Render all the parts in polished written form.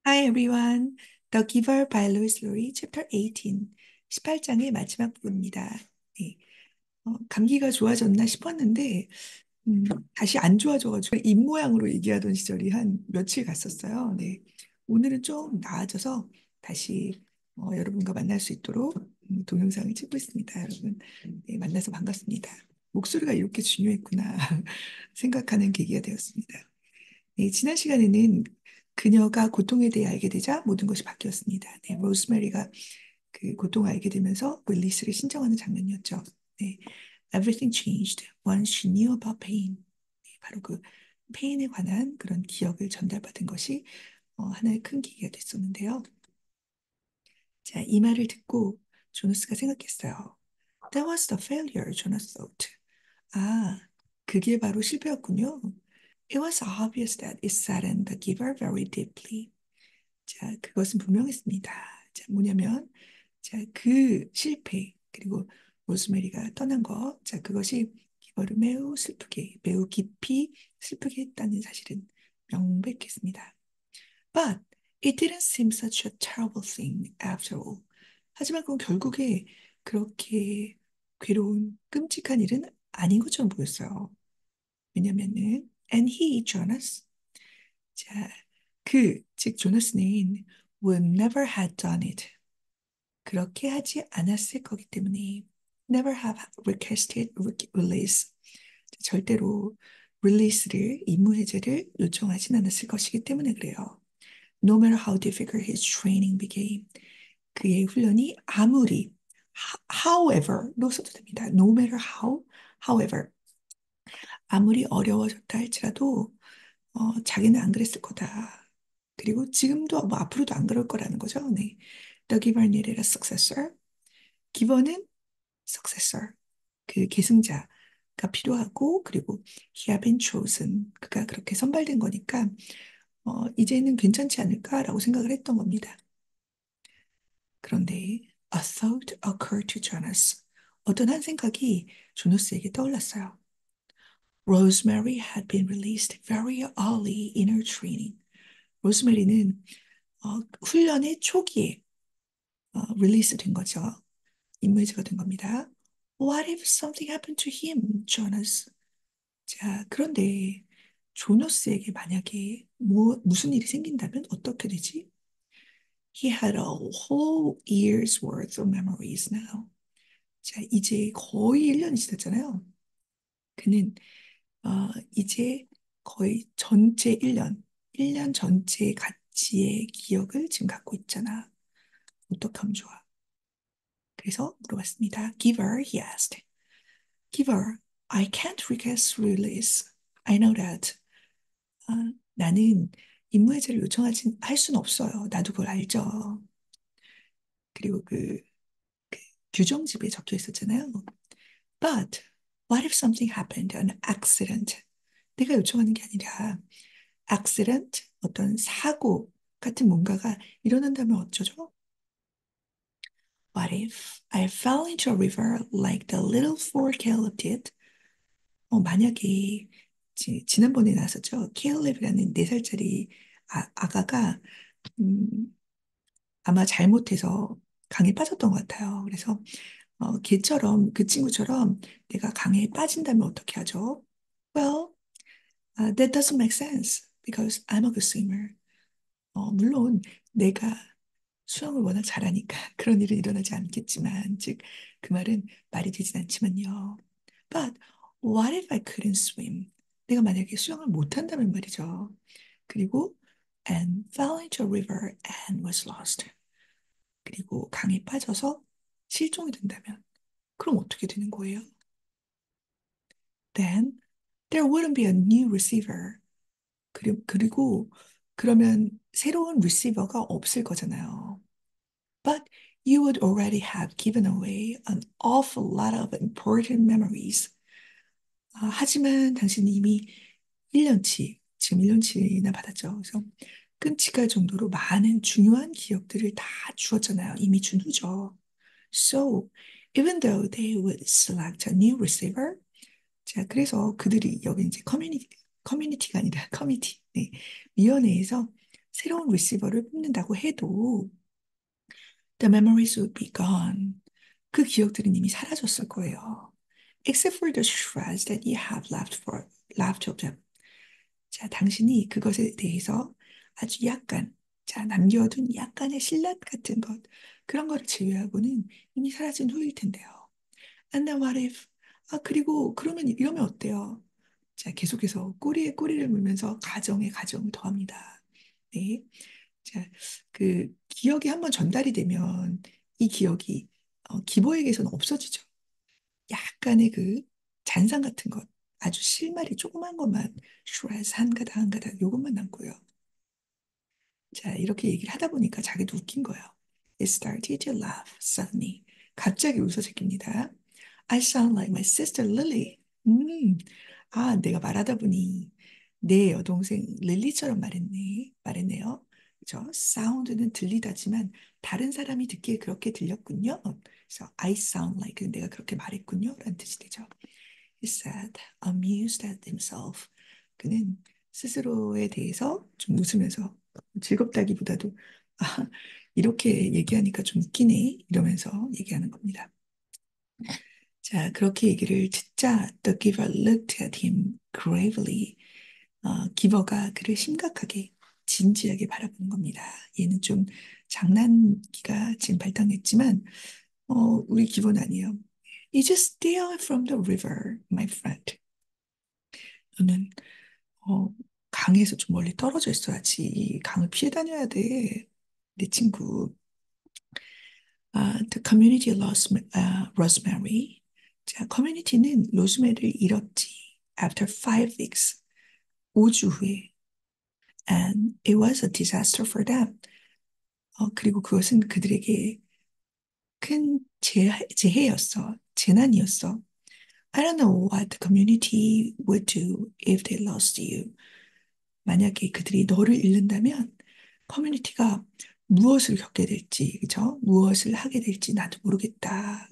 Hi everyone. The Giver by Louis Lowry, Chapter 18. 18장의 마지막 부분입니다. 네. 감기가 좋아졌나 싶었는데, 다시 안 좋아져가지고 입 모양으로 얘기하던 시절이 한 며칠 갔었어요. 네. 오늘은 좀 나아져서 다시 여러분과 만날 수 있도록 동영상을 찍고 있습니다. 여러분, 네, 만나서 반갑습니다. 목소리가 이렇게 중요했구나 생각하는 계기가 되었습니다. 네, 지난 시간에는 그녀가 고통에 대해 알게 되자 모든 것이 바뀌었습니다. 네, 로즈메리가 그 고통을 알게 되면서 릴리스를 신청하는 장면이었죠. 네, Everything changed once she knew about pain. 네, 바로 그 페인에 관한 그런 기억을 전달받은 것이 하나의 큰 계기가 됐었는데요. 자, 이 말을 듣고 조너스가 생각했어요. That was the failure, Jonas thought. 아, 그게 바로 실패였군요. It was obvious that it saddened the giver very deeply. 자, 그것은 분명했습니다. 자, 뭐냐면, 자, 그 실패, 그리고 로즈메리가 떠난 거, 자, 그것이 기버를 매우 슬프게, 매우 깊이 슬프게 했다는 사실은 명백했습니다. But it didn't seem such a terrible thing after all. 하지만 그건 결국에 그렇게 괴로운, 끔찍한 일은 아닌 것처럼 보였어요. 왜냐면은, and he, Jonas, 자, 즉 조나스는 would never have done it. 그렇게 하지 않았을 거기 때문에 never have requested release. 절대로 release를, 임무해제를 요청하진 않았을 것이기 때문에 그래요. No matter how difficult his training became. 그의 훈련이 아무리 however로 써도 됩니다. No matter how, however. 아무리 어려워졌다 할지라도 자기는 안 그랬을 거다. 그리고 지금도 뭐 앞으로도 안 그럴 거라는 거죠. 네. The giver needed a successor. giver는 successor. 그 계승자가 필요하고 그리고 he had been chosen. 그가 그렇게 선발된 거니까 이제는 괜찮지 않을까라고 생각을 했던 겁니다. 그런데 a thought occurred to Jonas. 어떤 한 생각이 조너스에게 떠올랐어요. Rosemary had been released very early in her training. 로즈메리는 훈련의 초기에 릴리스 된 거죠. 임무해제가 된 겁니다. What if something happened to him, Jonas? 자, 그런데 조너스에게 만약에 무슨 일이 생긴다면 어떻게 되지? He had a whole year's worth of memories now. 자, 이제 거의 1년이 지났잖아요. 그는 이제 거의 전체 1년 전체의 가치의 기억을 지금 갖고 있잖아. 어떻게 하면 좋아? 그래서 물어봤습니다. Giver, he asked. Giver, I can't request release. I know that. 나는 임무해제를 요청하진 할 수는 없어요. 나도 그걸 알죠. 그리고 그 규정집에 적혀 있었잖아요. But what if something happened, an accident? 내가 요청하는 게 아니라 accident, 어떤 사고 같은 뭔가가 일어난다면 어쩌죠? What if I fell into a river like the little four Caleb did? 만약에 지난번에 나왔었죠. 케일랩이라는 4살짜리 아가가 음, 아마 잘못해서 강에 빠졌던 것 같아요. 그래서 걔처럼 그 친구처럼 내가 강에 빠진다면 어떻게 하죠? Well, that doesn't make sense because I'm a good swimmer. 물론 내가 수영을 워낙 잘하니까 그런 일은 일어나지 않겠지만, 즉, 그 말은 말이 되진 않지만요. But what if I couldn't swim? 내가 만약에 수영을 못한다면 말이죠. 그리고 and fell into a river and was lost. 그리고 강에 빠져서 실종이 된다면 그럼 어떻게 되는 거예요? Then there wouldn't be a new receiver. 그리고 그러면 새로운 리시버가 없을 거잖아요. But you would already have given away an awful lot of important memories. 하지만 당신이 이미 1년치, 지금 1년치나 받았죠. 그래서 끔찍할 정도로 많은 중요한 기억들을 다 주었잖아요. 이미 준 후죠. So, even though they would select a new receiver, 자, 그래서 그들이 여기 이제 커뮤니티가 아니라 커미티, 네, 위원회에서 새로운 리시버를 뽑는다고 해도 the memories would be gone. 그 기억들은 이미 사라졌을 거예요. Except for the shreds that you have left of them. 자, 당신이 그것에 대해서 아주 약간, 자, 남겨둔 약간의 신라 같은 것, 그런 거를 제외하고는 이미 사라진 후일 텐데요. And then what if? 아, 그리고 그러면 이러면 어때요? 자, 계속해서 꼬리에 꼬리를 물면서 가정에 가정을 더합니다. 네. 자, 그 기억이 한번 전달이 되면 이 기억이 기보에게서는 없어지죠. 약간의 그 잔상 같은 것, 아주 실마리 조그만 것만 슈라스 한 가닥 한 가닥 요것만 남고요. 자, 이렇게 얘기를 하다 보니까 자기도 웃긴 거예요. It started to laugh suddenly. 갑자기 웃어 제낍니다. I sound like my sister Lily. 내가 말하다 보니 내 여동생 릴리처럼 말했네요. 그죠? 사운드는 들리다지만 다른 사람이 듣기에 그렇게 들렸군요. 그래서 I sound like 내가 그렇게 말했군요. 라는 뜻이 되죠. He said, amused at himself. 그는 스스로에 대해서 좀 웃으면서 즐겁다기보다도 아, 이렇게 얘기하니까 좀 웃기네 이러면서 얘기하는 겁니다. 자, 그렇게 얘기를 듣자 The giver looked at him gravely. 기버가 그를 심각하게 진지하게 바라보는 겁니다. 얘는 좀 장난기가 지금 발동했지만 우리 기버는 아니에요. You just stay away from the river, my friend. 너는 어, 강에서 좀 멀리 떨어져 있어야지. 강을 피해 다녀야 돼. 내 친구. The community lost Rosemary. 자, 커뮤니티는 로즈메리를 잃었지. After 5 weeks. 5주 후에. And it was a disaster for them. 그리고 그것은 그들에게 큰 재해였어. 재난이었어. I don't know what the community would do if they lost you. 만약에 그들이 너를 잃는다면 커뮤니티가 무엇을 겪게 될지, 그죠? 무엇을 하게 될지 나도 모르겠다.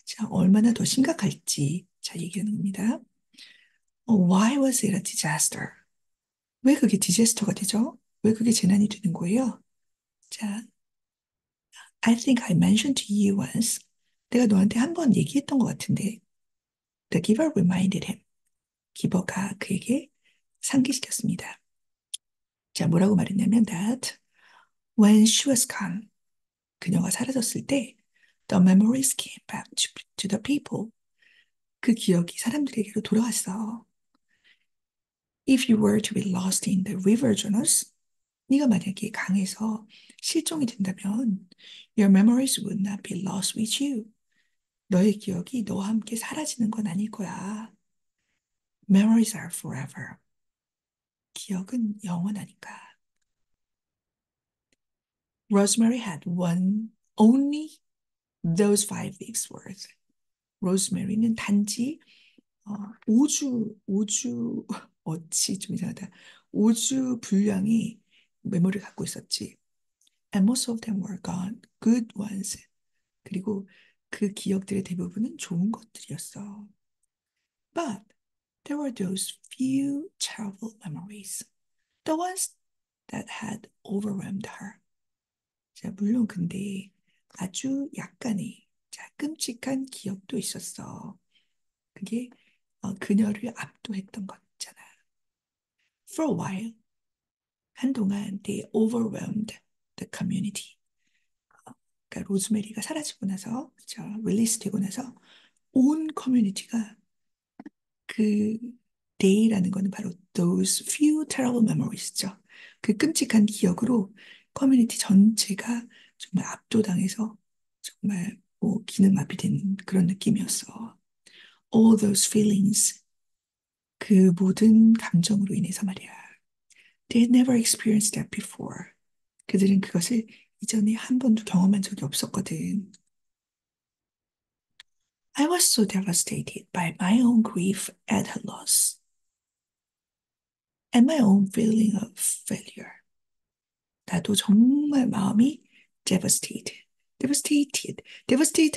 자, 얼마나 더 심각할지, 자, 얘기하는 겁니다. Why was it a disaster? 왜 그게 디제스터가 되죠? 왜 그게 재난이 되는 거예요? 자, I think I mentioned to you once. 내가 너한테 한 번 얘기했던 것 같은데, The giver reminded him. 기버가 그에게 상기시켰습니다. 자, 뭐라고 말했냐면, that when she was gone, 그녀가 사라졌을 때, the memories came back to the people. 그 기억이 사람들에게로 돌아왔어. If you were to be lost in the river, Jonas, 네가 만약에 강에서 실종이 된다면, your memories would not be lost with you. 너의 기억이 너와 함께 사라지는 건 아닐 거야. Memories are forever. 기억은 영원하니까. Rosemary had one, only those 5 weeks worth. 로즈메리는 단지 5주 어치 좀 이상하다. 5주 분량의 메모를 갖고 있었지. And most of them were gone, good ones. 그리고 그 기억들의 대부분은 좋은 것들이었어. But there were those few terrible memories, the ones that had overwhelmed her. 자, 물론 근데 아주 약간의 자, 끔찍한 기억도 있었어. 그게 그녀를 압도했던 거잖아. For a while, 한동안 they overwhelmed the community. 그러니까 로즈메리가 사라지고 나서, 릴리스 되고 나서 온 커뮤니티가 그 day라는 거는 바로 those few terrible memories죠. 그 끔찍한 기억으로 커뮤니티 전체가 정말 압도당해서 정말 뭐 기능마비된 그런 느낌이었어. All those feelings, 그 모든 감정으로 인해서 말이야. They had never experienced that before. 그들은 그것을 이전에 한 번도 경험한 적이 없었거든. I was so devastated by my own grief at her loss and my own feeling of failure. 나도 정말 마음이 devastated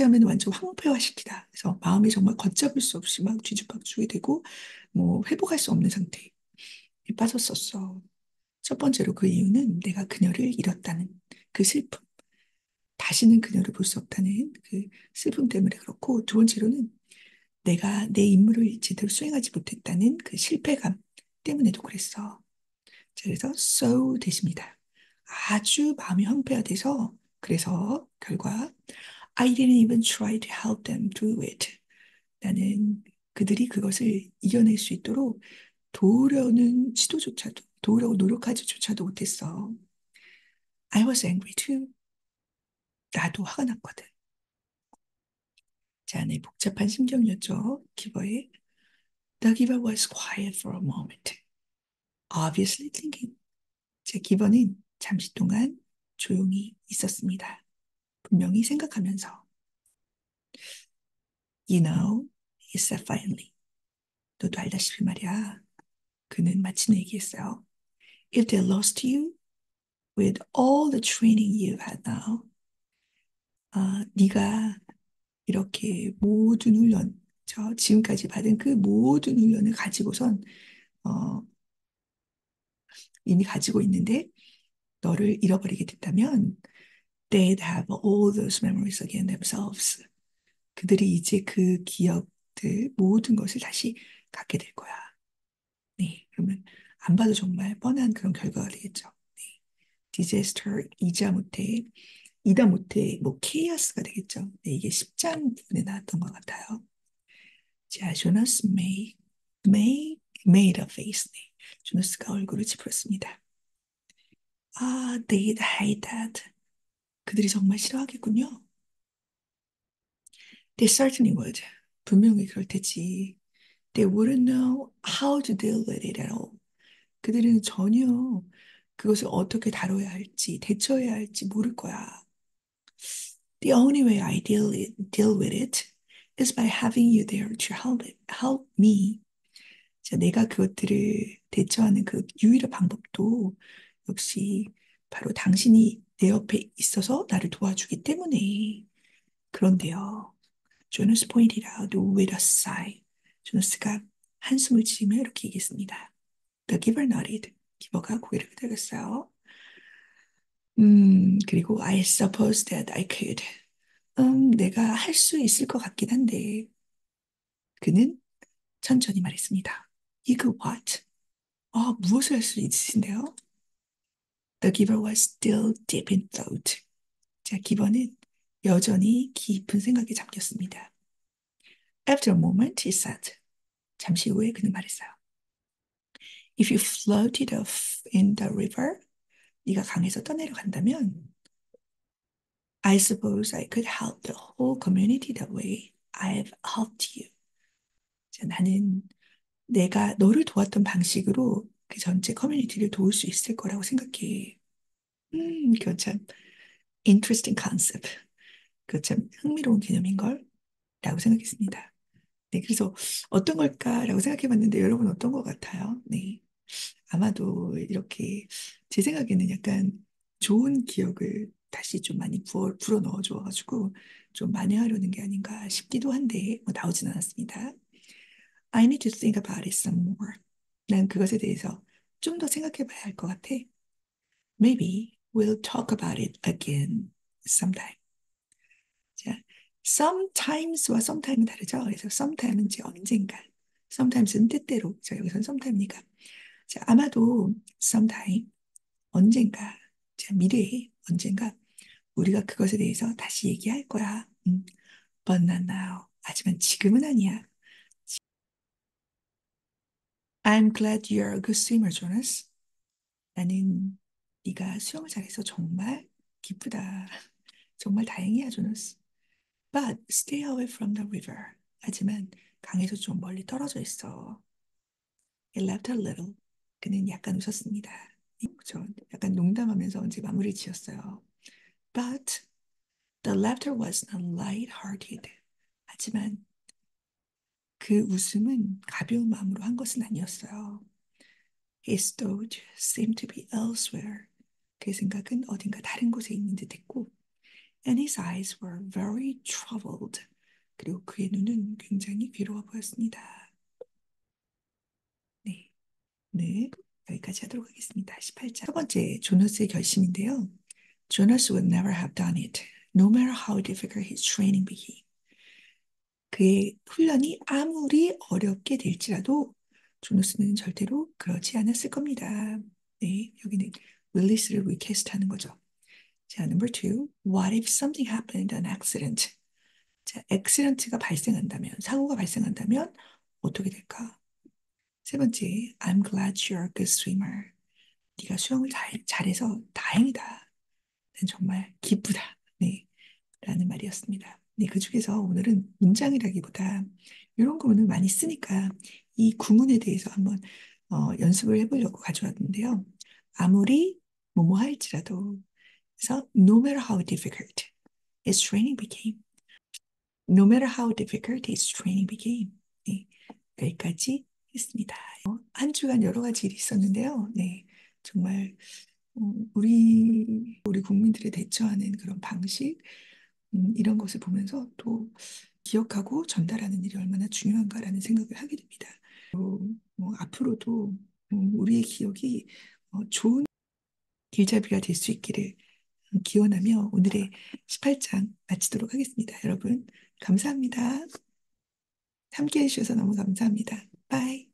하면 완전 황폐화시키다. 그래서 마음이 정말 걷잡을 수 없이 막 뒤죽박죽이 되고 뭐 회복할 수 없는 상태에 빠졌었어. 첫 번째로 그 이유는 내가 그녀를 잃었다는 그 슬픔, 다시는 그녀를 볼 수 없다는 그 슬픔 때문에 그렇고, 두 번째로는 내가 내 임무를 제대로 수행하지 못했다는 그 실패감 때문에도 그랬어. 자, 그래서 so 대십니다. 아주 마음이 황폐화돼서 그래서 결과 I didn't even try to help them do it. 나는 그들이 그것을 이겨낼 수 있도록 도우려는 시도조차도 도우려고 노력하지조차도 못했어. I was angry too. 나도 화가 났거든. 자, 내 복잡한 심정이었죠. 기버의 The giver was quiet for a moment, obviously thinking. 제 기버는 잠시 동안 조용히 있었습니다. 분명히 생각하면서 You know, he said finally. 너도 알다시피 말이야. 그는 마침내 얘기했어요. If they lost you with all the training you had now, 네가 이렇게 모든 훈련, 지금까지 받은 그 모든 훈련을 가지고선 어, 이미 가지고 있는데 너를 잃어버리게 됐다면 they'd have all those memories again themselves. 그들이 이제 그 기억들 모든 것을 다시 갖게 될 거야. 네, 그러면 안 봐도 정말 뻔한 그런 결과가 되겠죠. 네. 디제스터 이자 못해 이다 못해 뭐 케이아스가 되겠죠. 네, 이게 10장 부분에 나왔던 것 같아요. 자, 조나스 made a face. 네. 조나스가 얼굴을 찌푸렸습니다. 아, they'd hate that. 그들이 정말 싫어하겠군요. They certainly would. 분명히 그럴 테지. They wouldn't know how to deal with it at all. 그들은 전혀 그것을 어떻게 다뤄야 할지, 대처해야 할지 모를 거야. The only way I deal with it is by having you there to help me. 자, 내가 그것들을 대처하는 그 유일한 방법도 역시 바로 당신이 내 옆에 있어서 나를 도와주기 때문에. 그런데요. 조너스 pointed out with a sigh. 조너스가 한숨을 치며 이렇게 얘기했습니다. The giver nodded. 기버가 고개를 끄덕였어요. 그리고 I suppose that I could. 내가 할 수 있을 것 같긴 한데. 그는 천천히 말했습니다. You could what? 무엇을 할 수 있으신데요? The giver was still deep in thought. 자, 기버는 여전히 깊은 생각에 잠겼습니다. After a moment, he said. 잠시 후에 그는 말했어요. If you floated off in the river, 네가 강에서 떠내려간다면 I suppose I could help the whole community the way I've helped you. 자, 나는 내가 너를 도왔던 방식으로 그 전체 커뮤니티를 도울 수 있을 거라고 생각해. 그거 참 interesting concept. 그거 참 흥미로운 개념인걸? 라고 생각했습니다. 네, 그래서 어떤 걸까라고 생각해 봤는데 여러분 어떤 것 같아요? 네. 아마도 이렇게 제 생각에는 약간 좋은 기억을 다시 좀 많이 불어 넣어 줘가지고 좀 만회하려는 게 아닌가 싶기도 한데 뭐 나오진 않았습니다. I need to think about it some more. 난 그것에 대해서 좀 더 생각해 봐야 할 것 같아. Maybe we'll talk about it again sometime. 자, sometimes와 sometime은 다르죠? 그래서 sometime은 이제 언젠가, sometimes은 때때로, 여기서는 sometime이니까. 자, 아마도 sometime, 언젠가, 자, 미래에 언젠가 우리가 그것에 대해서 다시 얘기할 거야. But not now. 하지만 지금은 아니야. I'm glad you're a good swimmer, Jonas. 나는 네가 수영을 잘해서 정말 기쁘다. 정말 다행이야, 조나스. But stay away from the river. 하지만 강에서 좀 멀리 떨어져 있어. He laughed a little. 그는 약간 웃었습니다. 그죠? 약간 농담하면서 이제 마무리 지었어요. But the laughter was not light-hearted. 하지만 그 웃음은 가벼운 마음으로 한 것은 아니었어요. His thoughts seemed to be elsewhere. 그의 생각은 어딘가 다른 곳에 있는 듯했고, and his eyes were very troubled. 그리고 그의 눈은 굉장히 괴로워 보였습니다. 네, 네. 여기까지 하도록 하겠습니다. 18장. 첫 번째, 조너스의 결심인데요. Jonas would never have done it, no matter how difficult his training became. 그의 훈련이 아무리 어렵게 될지라도 조너스는 절대로 그러지 않았을 겁니다. 네, 여기는 윌리스를 리캐스트하는 거죠. 자, number two, what if something happened, an accident? 자, 액시던트가 발생한다면, 사고가 발생한다면 어떻게 될까? 세 번째, I'm glad you're a good swimmer. 네가 수영을 잘해서 다행이다. 난 정말 기쁘다. 네, 라는 말이었습니다. 네, 그 중에서 오늘은 문장이라기보다 이런 거 오늘 많이 쓰니까 이 구문에 대해서 한번 연습을 해보려고 가져왔는데요. 아무리 뭐뭐 할지라도 그래서 no matter how difficult his training became. No matter how difficult his training became. 네, 여기까지 했습니다. 한 주간 여러 가지 일이 있었는데요. 네, 정말 우리 국민들의 대처하는 그런 방식 이런 것을 보면서 또 기억하고 전달하는 일이 얼마나 중요한가라는 생각을 하게 됩니다. 앞으로도 우리의 기억이 좋은 길잡이가 될 수 있기를 기원하며 오늘의 18장 마치도록 하겠습니다. 여러분, 감사합니다. 함께 해주셔서 너무 감사합니다. 바이.